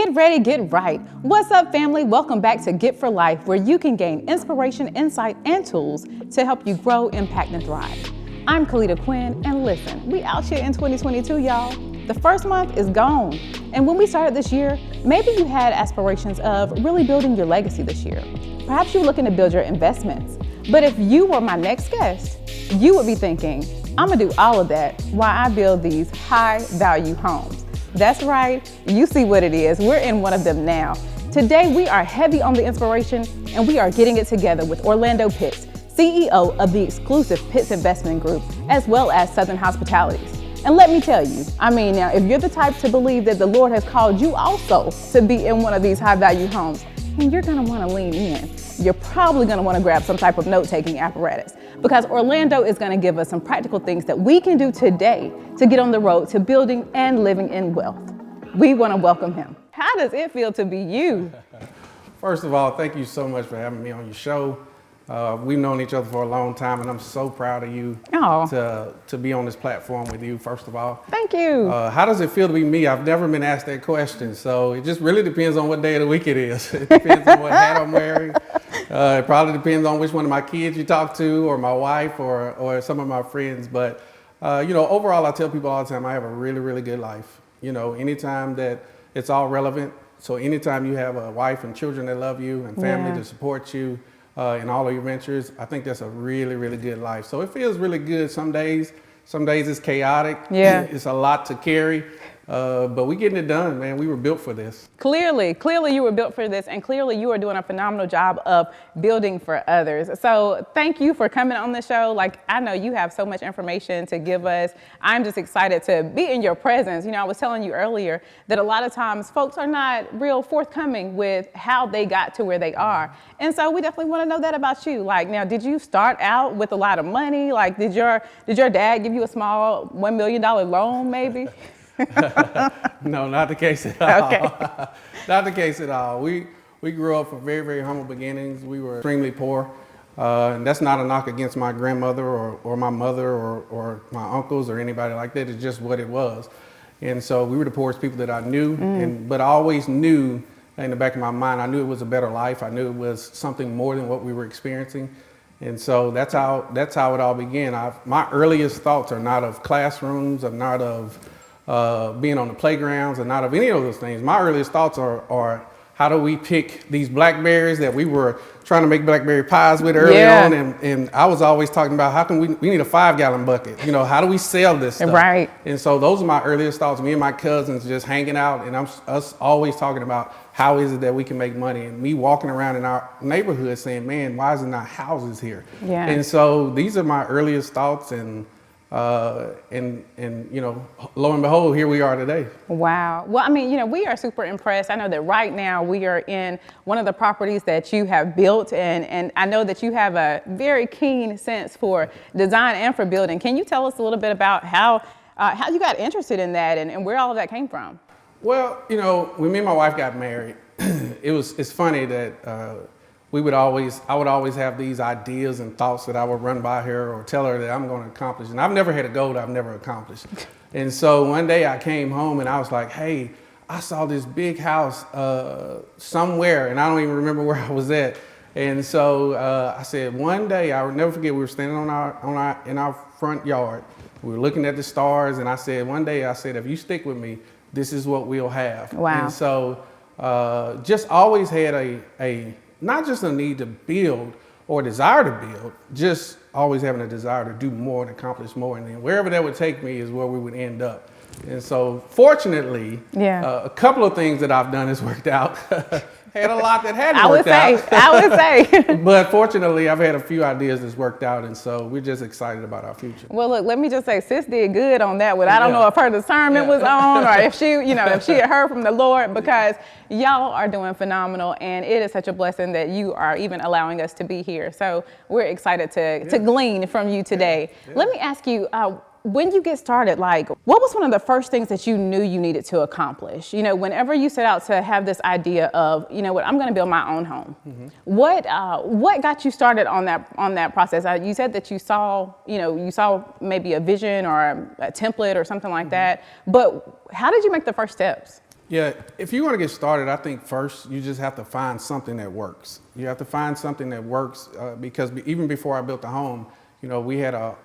Get ready, get right. What's up, family? Welcome back to Get for Life, where you can gain inspiration, insight, and tools to help you grow, impact, and thrive. I'm Kaleta Quinn, and listen, we out here in 2022, y'all. The first month is gone. And when we started this year, maybe you had aspirations of really building your legacy this year. Perhaps you're looking to build your investments. But if you were my next guest, you would be thinking, I'm gonna do all of that while I build these high-value homes. That's right, you see what it is. We're in one of them now. Today, we are heavy on the inspiration, and we are getting it together with Orlando Pitts, CEO of the exclusive Pitts Investment Group, as well as Southern Hospitalities. And let me tell you, now, if you're the type to believe that the Lord has called you also to be in one of these high-value homes, then you're gonna wanna lean in. You're probably gonna wanna grab some type of note-taking apparatus, because Orlando is gonna give us some practical things that we can do today to get on the road to building and living in wealth. We wanna welcome him. How does it feel to be you? First of all, thank you so much for having me on your show. We've known each other for a long time, and I'm so proud of you to be on this platform with you, first of all. Thank you. How does it feel to be me? I've never been asked that question, so it just really depends on what day of the week it is. It depends on what hat I'm wearing. It probably depends on which one of my kids you talk to, or my wife, or some of my friends. But overall, I tell people all the time, I have a really, really good life. Anytime that it's all relevant. So anytime you have a wife and children that love you and family to support you, in all of your ventures, I think that's a really, really good life. So it feels really good some days. Some days it's chaotic. Yeah. It's a lot to carry. But we're getting it done, man. We were built for this. Clearly you were built for this, and clearly you are doing a phenomenal job of building for others. So thank you for coming on the show. I know you have so much information to give us. I'm just excited to be in your presence. I was telling you earlier that a lot of times folks are not real forthcoming with how they got to where they are. And so we definitely want to know that about you. Now, did you start out with a lot of money? Did your dad give you a small $1 million loan maybe? No, not the case at all. Okay. Not the case at all. We grew up from very, very humble beginnings. We were extremely poor. And that's not a knock against my grandmother or my mother or my uncles or anybody like that. It's just what it was. And so we were the poorest people that I knew. But I always knew in the back of my mind, I knew it was a better life. I knew it was something more than what we were experiencing. And so that's how it all began. My earliest thoughts are not of classrooms, are not of being on the playgrounds, and not of any of those things. My earliest thoughts are how do we pick these blackberries that we were trying to make blackberry pies with early on, and I was always talking about how can we need a 5-gallon bucket, how do we sell this stuff? Right. And so those are my earliest thoughts, me and my cousins just hanging out, and us always talking about how is it that we can make money, and me walking around in our neighborhood saying, man, why isn't there houses here? Yeah. And so these are my earliest thoughts, and lo and behold, here we are today. Wow. Well, we are super impressed. I know that right now we are in one of the properties that you have built, and I know that you have a very keen sense for design and for building. Can you tell us a little bit about how you got interested in that and where all of that came from? Well, when me and my wife got married, it's funny that I would always have these ideas and thoughts that I would run by her or tell her that I'm going to accomplish. And I've never had a goal that I've never accomplished. And so one day I came home and I was like, hey, I saw this big house somewhere, and I don't even remember where I was at. And so I said, one day, I would never forget, we were standing in our front yard. We were looking at the stars, and I said, one day, if you stick with me, this is what we'll have. Wow. And so just always had a not just a need to build or desire to build, just always having a desire to do more and accomplish more. And then wherever that would take me is where we would end up. And so fortunately, a couple of things that I've done has worked out. Had a lot that hadn't worked out. I would say. But fortunately, I've had a few ideas that's worked out, and so we're just excited about our future. Well, look, let me just say, sis did good on that one. I don't know if her discernment was on, or if she, if she had heard from the Lord, because y'all are doing phenomenal, and it is such a blessing that you are even allowing us to be here. So we're excited to glean from you today. Let me ask you, when you get started, what was one of the first things that you knew you needed to accomplish? Whenever you set out to have this idea of, I'm going to build my own home. Mm-hmm. What got you started on that process? You said that you saw maybe a vision or a template or something like that. But how did you make the first steps? Yeah, if you want to get started, I think first you just have to find something that works. You have to find something that works because even before I built the home, we had a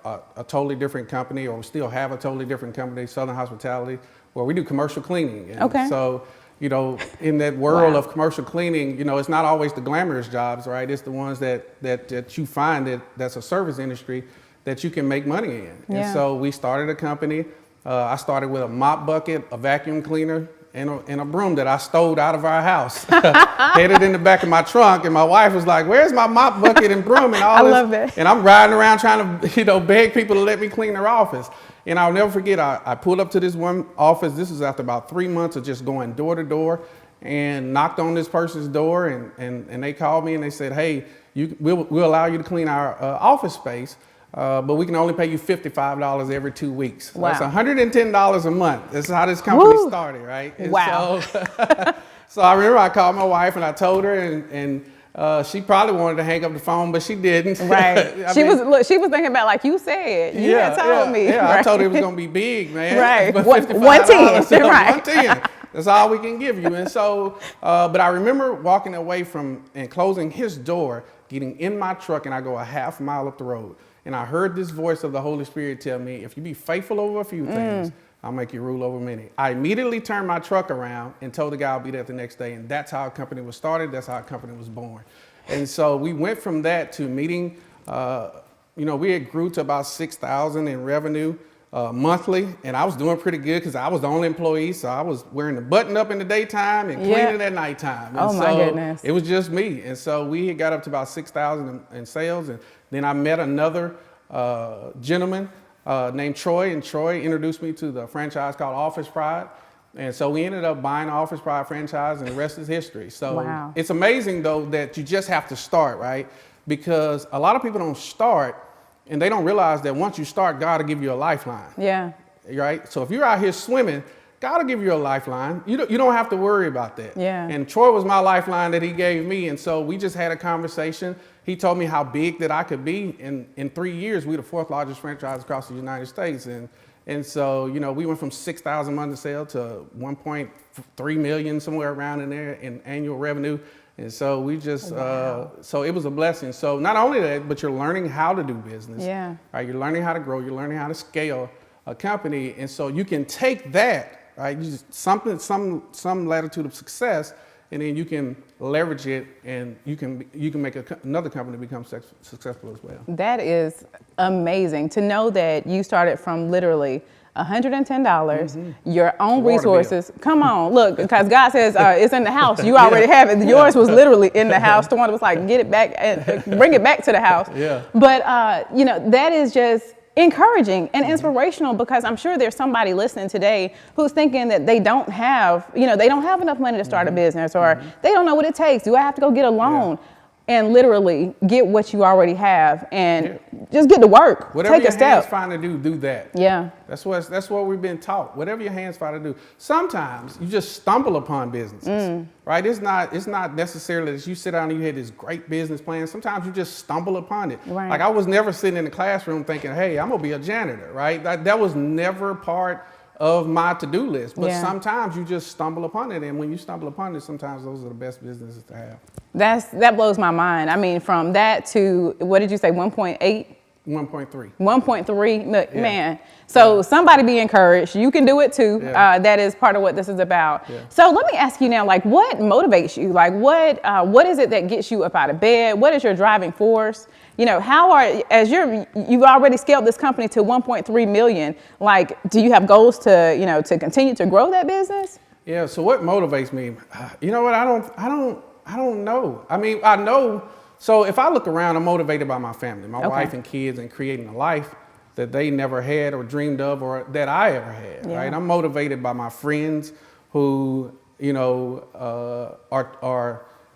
totally different company, or we still have a totally different company, Southern Hospitality, where we do commercial cleaning. And Okay. so, in that world of commercial cleaning, it's not always the glamorous jobs, right? It's the ones that you find that's a service industry that you can make money in. Yeah. And so we started a company. I started with a mop bucket, a vacuum cleaner, and a broom that I stole out of our house. Had it in the back of my trunk, and my wife was like, "Where's my mop bucket and broom and all I this?" love that. And I'm riding around trying to, beg people to let me clean their office. And I'll never forget, I pulled up to this one office. This was after about 3 months of just going door to door, and knocked on this person's door, and they called me and they said, "Hey, we'll allow you to clean our office space. But we can only pay you $55 every 2 weeks." Wow. That's $110 a month. That's how this company started, right? And Wow. So I remember I called my wife and I told her, and she probably wanted to hang up the phone, but she didn't. Right. She was thinking about, like you said, you had told me. Yeah, right? I told her it was going to be big, man. Right. But $110, $55, right. $110. That's all we can give you. And so, but I remember walking away from and closing his door, getting in my truck, and I go a half mile up the road. And I heard this voice of the Holy Spirit tell me, if you be faithful over a few things, I'll make you rule over many. I immediately turned my truck around and told the guy I'll be there the next day. And that's how a company was started. That's how a company was born. And so we went from that to meeting, we had grew to about 6,000 in revenue monthly. And I was doing pretty good because I was the only employee. So I was wearing the button up in the daytime and cleaning at nighttime. And my goodness. It was just me. And so we had got up to about 6,000 in sales. And then I met another gentleman named Troy, and Troy introduced me to the franchise called Office Pride. And so we ended up buying the Office Pride franchise, and the rest is history. So It's amazing, though, that you just have to start, right? Because a lot of people don't start, and they don't realize that once you start, God will give you a lifeline. Yeah. Right? So if you're out here swimming, God will give you a lifeline. You don't have to worry about that. Yeah. And Troy was my lifeline that he gave me. And so we just had a conversation. He told me how big that I could be. In 3 years, we're the 4th largest franchise across the United States. And so, we went from 6,000 months of sale to 1.3 million, somewhere around in there in annual revenue. And so we just, so it was a blessing. So not only that, but you're learning how to do business. Yeah. Right? You're learning how to grow. You're learning how to scale a company. And so you can take that, right? You just some latitude of success, and then you can leverage it, and you can make another company become successful as well. That is amazing to know that you started from literally $110, your own resources. Come on, look, because God says it's in the house. You already have it. Yours was literally in the house. The one was like, get it back and bring it back to the house. Yeah. But that is just encouraging and inspirational, because I'm sure there's somebody listening today who's thinking that they don't have enough money to start a business, or they don't know what it takes. Do I have to go get a loan? And literally get what you already have and just get to work. Whatever take a your hands step. find to do that. Yeah. That's what we've been taught. Whatever your hands find to do. Sometimes you just stumble upon businesses, right? It's not necessarily that you sit down and you had this great business plan. Sometimes you just stumble upon it. Right. Like I was never sitting in the classroom thinking, hey, I'm gonna be a janitor, right? That was never part of my to-do list. But sometimes you just stumble upon it, and when you stumble upon it, sometimes those are the best businesses to have. That blows my mind. I mean, from that to, what did you say, 1.8? 1.3. 1.3, man. So somebody be encouraged. You can do it too. That is part of what this is about. So let me ask you now, like, what motivates you? Like, what is it that gets you up out of bed? What is your driving force? You've already scaled this company to 1.3 million. Like, do you have goals to continue to grow that business? Yeah. So what motivates me? You know what? I don't know. I mean, I know. So if I look around, I'm motivated by my family, my wife and kids, and creating a life that they never had or dreamed of, or that I ever had. Right. I'm motivated by my friends who, are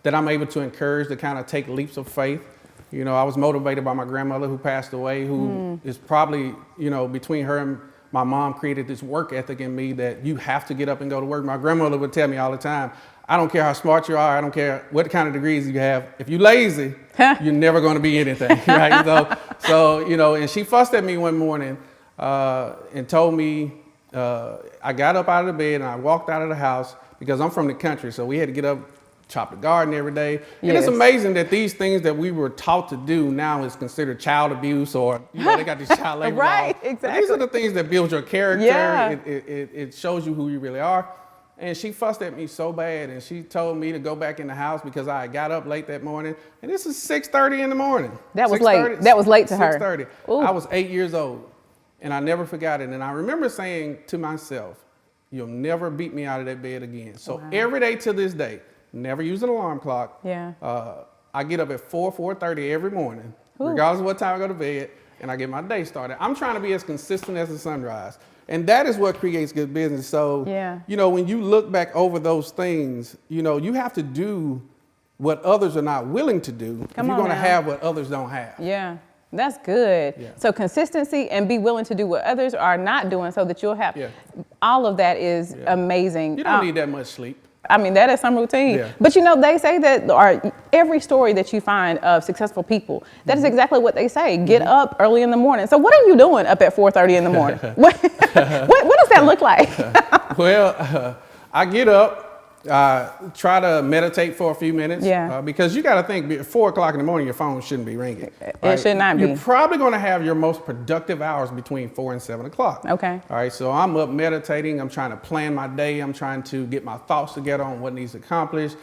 that I'm able to encourage to kind of take leaps of faith. I was motivated by my grandmother who passed away, who is probably, between her and my mom created this work ethic in me that you have to get up and go to work. My grandmother would tell me all the time, I don't care how smart you are, I don't care what kind of degrees you have. If you're lazy, you're never going to be anything, right? So, and she fussed at me one morning and told me, I got up out of the bed and I walked out of the house because I'm from the country, so we had to get up, chop the garden every day. And Yes. it's amazing that these things that we were taught to do now is considered child abuse, or they got these child labor Right, laws. exactly. But these are the things that build your character. Yeah. It shows you who you really are. And she fussed at me so bad, and she told me to go back in the house because I got up late that morning. And this is 6:30 in the morning. That was late. That was late to her. 6:30. I was 8 years old, and I never forgot it. And I remember saying to myself, "You'll never beat me out of that bed again." So every day to this day, never use an alarm clock. Yeah. I get up at 4:30 every morning, regardless of what time I go to bed, and I get my day started. I'm trying to be as consistent as the sunrise. And that is what creates good business. So, when you look back over those things, you have to do what others are not willing to do if you're going to have what others don't have. Yeah, that's good. Yeah. So consistency and be willing to do what others are not doing so that you'll have all of that is amazing. You don't need that much sleep. I mean, that is some routine. Yeah. But they say that every story that you find of successful people, that is exactly what they say. Get up early in the morning. So what are you doing up at 4:30 in the morning? what does that look like? Well, I get up, try to meditate for a few minutes. Because you got to think, at 4 o'clock in the morning, your phone shouldn't be ringing. Right? It should not be. You're probably going to have your most productive hours between 4 and 7 o'clock. Okay. All right, so I'm up meditating. I'm trying to plan my day. I'm trying to get my thoughts together on what needs accomplished.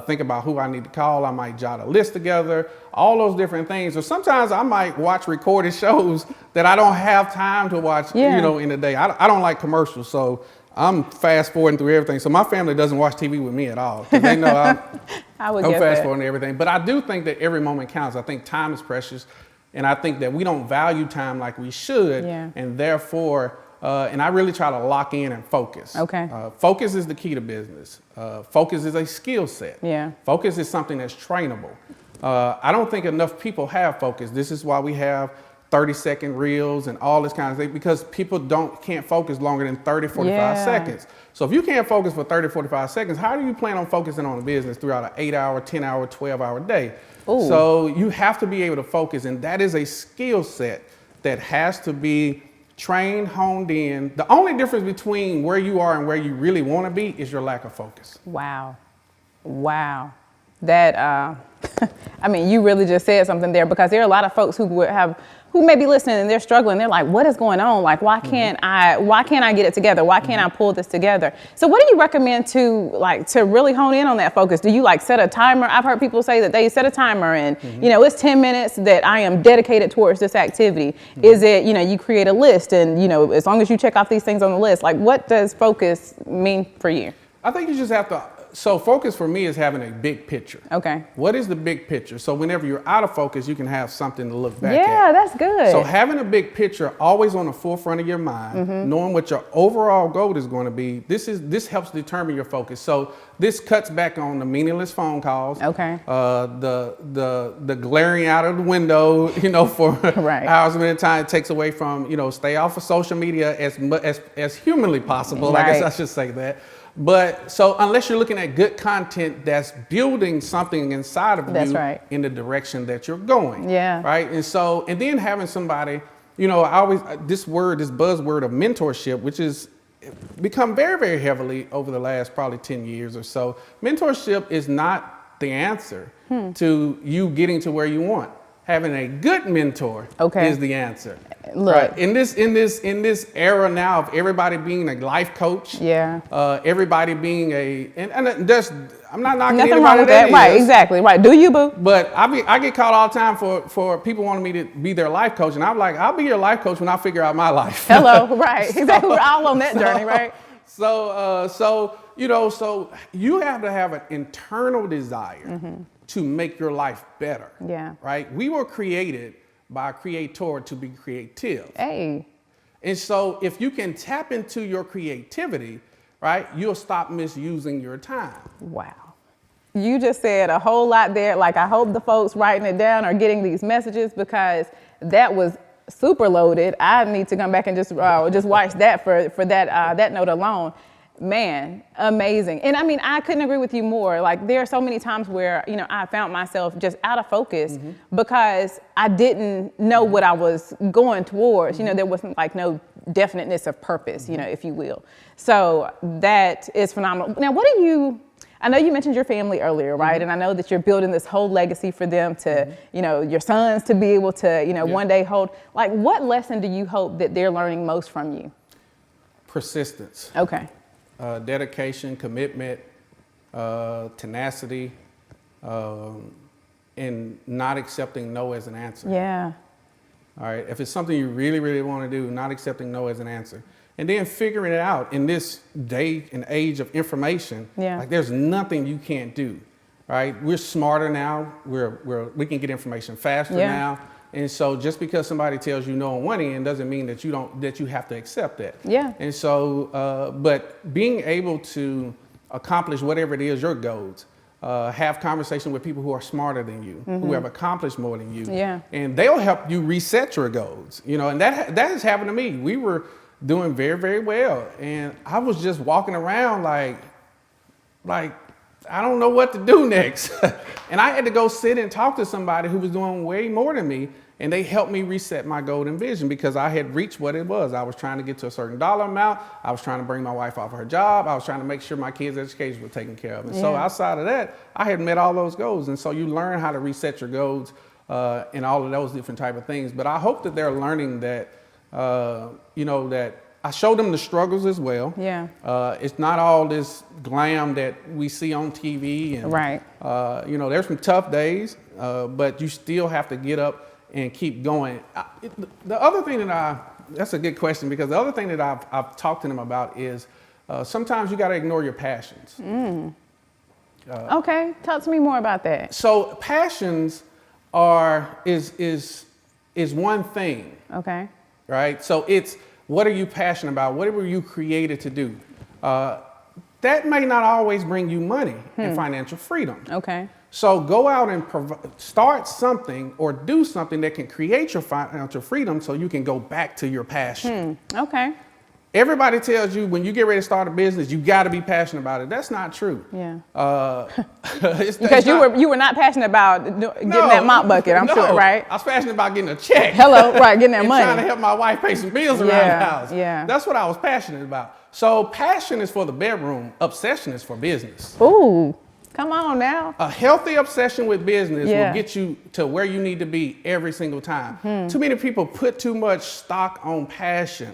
Think about who I need to call. I might jot a list together, all those different things. Or sometimes I might watch recorded shows that I don't have time to watch, in the day. I don't like commercials, so I'm fast forwarding through everything. So my family doesn't watch TV with me at all, because they know I'm fast forwarding everything. But I do think that every moment counts. I think time is precious, and I think that we don't value time like we should, and therefore, and I really try to lock in and focus. Okay. Focus is the key to business. Focus is a skill set. Yeah. Focus is something that's trainable. I don't think enough people have focus. This is why we have 30-second reels and all this kind of thing, because people can't focus longer than 30, 45 seconds. So if you can't focus for 30, 45 seconds, how do you plan on focusing on a business throughout an 8-hour, 10-hour, 12-hour day? Ooh. So you have to be able to focus, and that is a skill set that has to be trained, honed in. The only difference between where you are and where you really want to be is your lack of focus. Wow. That, I mean, you really just said something there, because there are a lot of folks who may be listening and they're struggling. They're like, what is going on? Like, why can't I get it together? Why can't I pull this together? So what do you recommend to really hone in on that focus? Do you set a timer? I've heard people say that they set a timer and, it's 10 minutes that I am dedicated towards this activity. Is it, you create a list and, as long as you check off these things on the list, what does focus mean for you? I think you just have to. So focus for me is having a big picture. Okay. What is the big picture? So whenever you're out of focus, you can have something to look back at. Yeah, that's good. So having a big picture always on the forefront of your mind, knowing what your overall goal is going to be, this helps determine your focus. So this cuts back on the meaningless phone calls. Okay. The glaring out of the window, for hours at a time. It takes away from, stay off of social media as humanly possible. I guess I should say that. But so unless you're looking at good content that's building something inside of you in the direction that you're going. Yeah. Right. And then having somebody, this buzzword of mentorship, which is become very, very heavily over the last probably 10 years or so. Mentorship is not the answer to you getting to where you want. Having a good mentor is the answer. Look, right. In this era now of everybody being a life coach, everybody being I'm not knocking nothing anybody wrong with that. Right, exactly, right. Do you, boo? But I get called all the time for people wanting me to be their life coach, and I'm like, I'll be your life coach when I figure out my life. Hello, right? Exactly. We're all on that journey, right? So you have to have an internal desire to make your life better. Yeah. Right? We were created by a creator to be creative. Hey. And so if you can tap into your creativity, right, you'll stop misusing your time. Wow. You just said a whole lot there. I hope the folks writing it down are getting these messages, because that was super loaded. I need to come back and just watch that for that note alone. Man, amazing. And I mean, I couldn't agree with you more. There are so many times where, I found myself just out of focus because I didn't know what I was going towards. There wasn't no definiteness of purpose, you know, if you will. So that is phenomenal. Now, what do you, I know you mentioned your family earlier, right? And I know that you're building this whole legacy for them to, you know, your sons to be able to, you know, one day hold, like what lesson do you hope that they're learning most from you? Persistence. Okay. Dedication, commitment, tenacity, and not accepting no as an answer. Yeah. All right. If it's something you really, really want to do, not accepting no as an answer. And then figuring it out in this day and age of information. Yeah. Like there's nothing you can't do. Right. We're smarter now. We can get information faster now. And so just because somebody tells you no on one end doesn't mean that you have to accept that. Yeah. And so, but being able to accomplish whatever it is, your goals, have conversation with people who are smarter than you, who have accomplished more than you. Yeah. And they'll help you reset your goals. You know, and that has happened to me. We were doing very, very well. And I was just walking around like, I don't know what to do next. And I had to go sit and talk to somebody who was doing way more than me. And they helped me reset my golden vision because I had reached what it was. I was trying to get to a certain dollar amount. I was trying to bring my wife off of her job. I was trying to make sure my kids' education was taken care of. And so outside of that, I had met all those goals. And so you learn how to reset your goals and all of those different type of things. But I hope that they're learning that, you know, that I showed them the struggles as well. Yeah. It's not all this glam that we see on TV. And, Right. You know, there's some tough days, but you still have to get up and keep going. The other thing that's a good question, because the other thing that I've talked to them about is sometimes you got to ignore your passions. Okay, talk to me more about that. So passions is one thing. Okay. Right? So it's, what are you passionate about? What were you created to do? That may not always bring you money and financial freedom. Okay. So go out and start something or do something that can create your financial freedom so you can go back to your passion. Okay. Everybody tells you when you get ready to start a business, you got to be passionate about it. That's not true. Yeah. Because you were not passionate about getting that mop bucket, I'm sure, right? I was passionate about getting a check. Hello, right, getting that and money. Trying to help my wife pay some bills around the house. Yeah. That's what I was passionate about. So passion is for the bedroom, obsession is for business. Ooh. Come on now. A healthy obsession with business Yeah. will get you to where you need to be every single time. Too many people put too much stock on passion,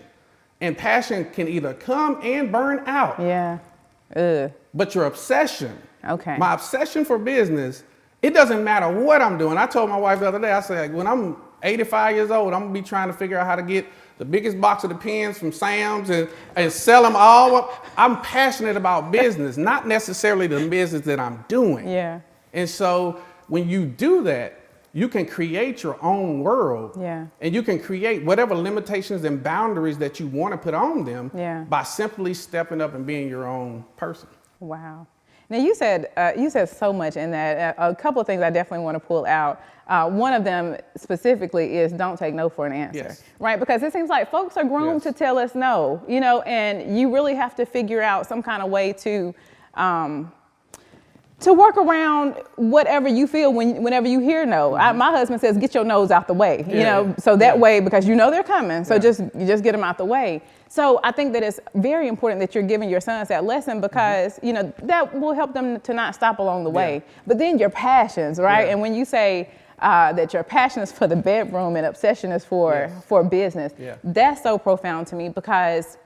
and passion can either come and burn out. Yeah. Ugh. But your obsession, Okay. my obsession for business, it doesn't matter what I'm doing. I told my wife the other day, I said, when I'm 85 years old, I'm gonna be trying to figure out how to get the biggest box of the pens from Sam's and sell them all. I'm passionate about business, not necessarily the business that I'm doing. Yeah. And so when you do that, you can create your own world. Yeah. And you can create whatever limitations and boundaries that you want to put on them by simply stepping up and being your own person. Wow. Now you said so much in that. A couple of things I definitely want to pull out. One of them specifically is don't take no for an answer, Yes. right? Because it seems like folks are grown to tell us no, you know, and you really have to figure out some kind of way to work around whatever you feel whenever you hear no. My husband says, get your nose out the way, you know, so that way, because you know they're coming, so just get them out the way. So I think that it's very important that you're giving your sons that lesson because, you know, that will help them to not stop along the way. But then your passions, right? And when you say that your passion is for the bedroom and obsession is for business, that's so profound to me because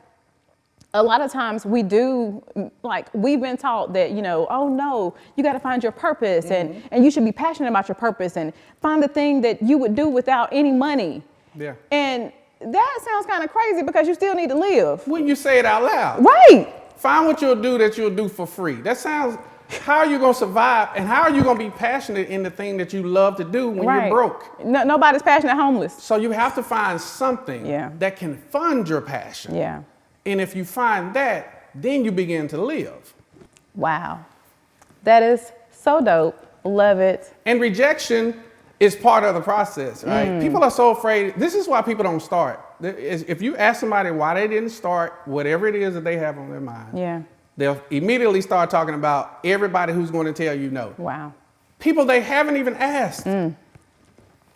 a lot of times we've been taught that, you know, oh no, you got to find your purpose and you should be passionate about your purpose and find the thing that you would do without any money. Yeah. And that sounds kind of crazy because you still need to live. When you say it out loud. Right. Find what you'll do for free. That sounds, how are you going to survive and how are you going to be passionate in the thing that you love to do when you're broke? No, nobody's passionate homeless. So you have to find something that can fund your passion. Yeah. And if you find that, then you begin to live. Wow. That is so dope. Love it. And rejection is part of the process, right? People are so afraid. This is why people don't start. If you ask somebody why they didn't start, whatever it is that they have on their mind, they'll immediately start talking about everybody who's going to tell you no. Wow. People they haven't even asked. And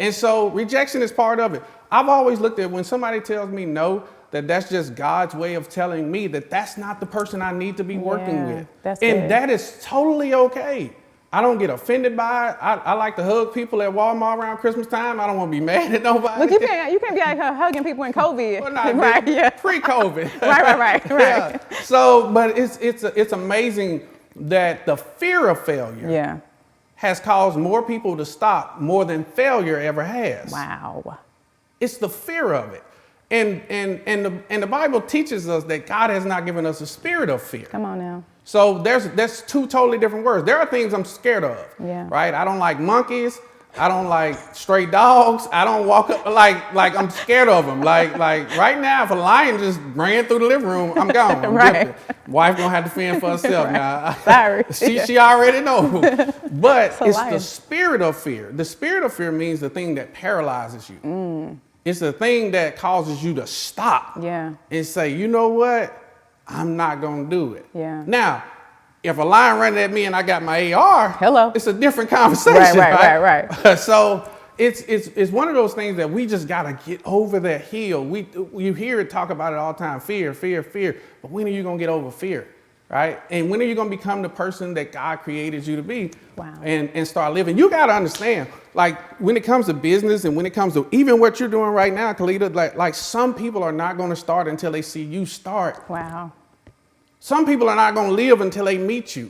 so rejection is part of it. I've always looked at when somebody tells me no, that that's just God's way of telling me that that's not the person I need to be working with. That's and good. that is totally okay. I don't get offended by it. I like to hug people at Walmart around Christmas time. I don't want to be mad at nobody. Look, you can't be out here hugging people in COVID. Well, not right? Yeah. Pre-COVID. right. Yeah. So, but it's amazing that the fear of failure has caused more people to stop more than failure ever has. Wow. It's the fear of it. And the Bible teaches us that God has not given us a spirit of fear. Come on now. So that's two totally different words. There are things I'm scared of, right? I don't like monkeys. I don't like stray dogs. I don't walk up like I'm scared of them. Like right now, if a lion just ran through the living room, I'm gone. I'm right. Wife gonna have to fend for herself right. now. Sorry. she already knows. But it's lion. the spirit of fear. The spirit of fear means the thing that paralyzes you. It's the thing that causes you to stop and say, you know what? I'm not going to do it. Yeah. Now, if a lion running at me and I got my AR, it's a different conversation. Right. So it's one of those things that we just got to get over that hill. You hear it talk about it all the time, fear. But when are you going to get over fear? Right? And when are you going to become the person that God created you to be? Wow. And start living? You got to understand, like when it comes to business and when it comes to even what you're doing right now, Kaleta, like some people are not going to start until they see you start. Wow. Some people are not going to live until they meet you.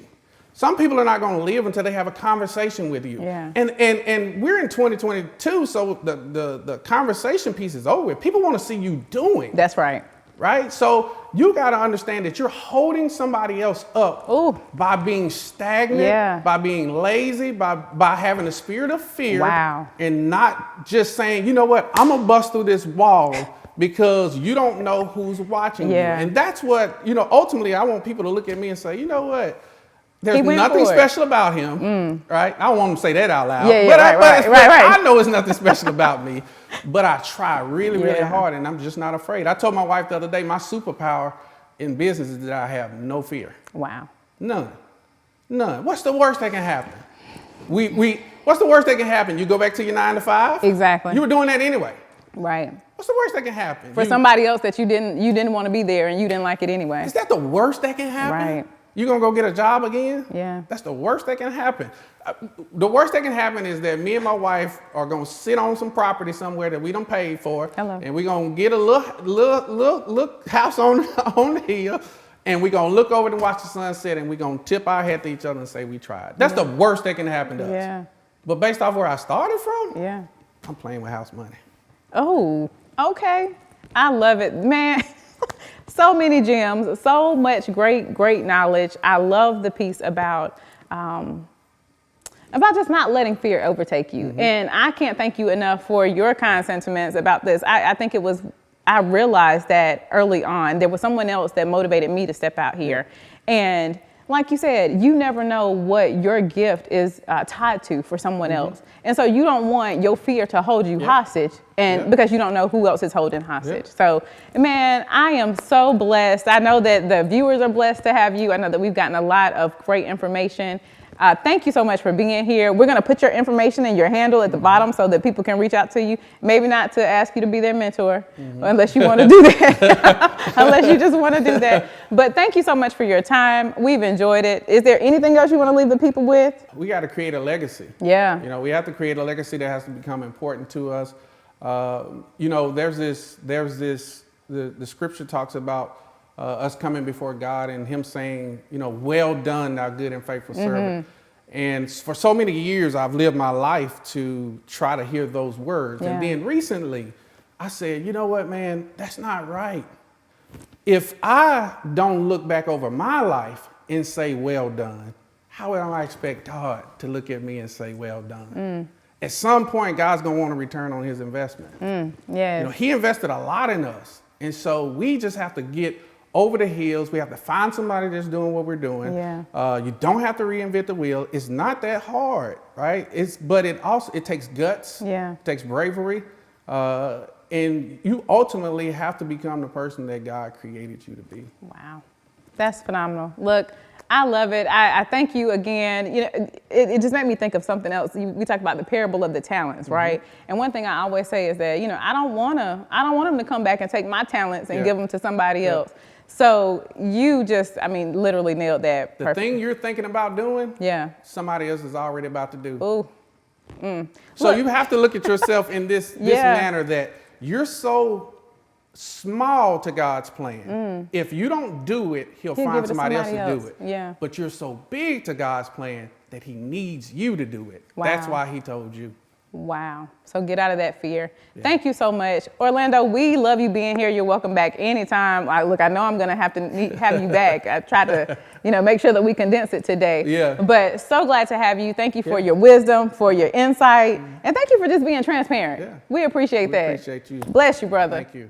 Some people are not going to live until they have a conversation with you. Yeah. And we're in 2022, so the conversation piece is over with. People want to see you doing. That's right. Right? So you got to understand that you're holding somebody else up by being stagnant, by being lazy, by having a spirit of fear, and not just saying, you know what, I'm going to bust through this wall because you don't know who's watching you. And that's what, ultimately I want people to look at me and say, you know what, there's nothing special about him, right? I don't want him to say that out loud. But I know it's nothing special about me. But I try really hard, and I'm just not afraid. I told my wife the other day, my superpower in business is that I have no fear. Wow. None. What's the worst that can happen? What's the worst that can happen? You go back to your 9 to 5? Exactly. You were doing that anyway. Right. What's the worst that can happen? For somebody else that you didn't want to be there and you didn't like it anyway. Is that the worst that can happen? Right. You gonna go get a job again? Yeah. That's the worst that can happen. The worst that can happen is that me and my wife are gonna sit on some property somewhere that we done paid for. And we're gonna get a little house on the hill, and we're gonna look over and watch the sunset, and we're gonna tip our head to each other and say we tried. That's the worst that can happen to us. But based off where I started from, I'm playing with house money. Oh, okay. I love it, man. So many gems, so much great knowledge. I love the piece about just not letting fear overtake you. And I can't thank you enough for your kind sentiments about this. I think I realized that early on, there was someone else that motivated me to step out here. And like you said, you never know what your gift is tied to for someone else. And so you don't want your fear to hold you hostage, and because you don't know who else is holding hostage. So, man, I am so blessed. I know that the viewers are blessed to have you. I know that we've gotten a lot of great information. Thank you so much for being here. We're going to put your information and your handle at the bottom so that people can reach out to you. Maybe not to ask you to be their mentor, unless you want to do that, unless you just want to do that. But thank you so much for your time. We've enjoyed it. Is there anything else you want to leave the people with? We got to create a legacy. Yeah. We have to create a legacy that has to become important to us. The scripture talks about us coming before God and him saying, well done, thou good and faithful servant. And for so many years, I've lived my life to try to hear those words. And then recently I said, you know what, man, that's not right. If I don't look back over my life and say, well done, how would I expect God to look at me and say, well done? At some point, God's going to want a return on his investment. He invested a lot in us. And so we just have to get over the hills. We have to find somebody that's doing what we're doing. You don't have to reinvent the wheel. It's not that hard, right? But it takes guts. It takes bravery. And you ultimately have to become the person that God created you to be. Wow. That's phenomenal. Look, I love it. I thank you again. You know, it just made me think of something else. We talked about the parable of the talents, right? And one thing I always say is that, you know, I don't want them to come back and take my talents and give them to somebody else. So you just, I mean, literally nailed that. The thing you're thinking about doing, somebody else is already about to do. Ooh. So you have to look at yourself in this manner that you're so small to God's plan. If you don't do it, he'll find somebody else to do it. Yeah. But you're so big to God's plan that he needs you to do it. Wow. That's why he told you. Wow. So get out of that fear. Yeah. Thank you so much. Orlando, we love you being here. You're welcome back anytime. Look, I know I'm going to have to have you back. I try to, you know, make sure that we condense it today. Yeah. But so glad to have you. Thank you for your wisdom, for your insight, and thank you for just being transparent. Yeah. We appreciate that. Appreciate you. Bless you, brother. Thank you.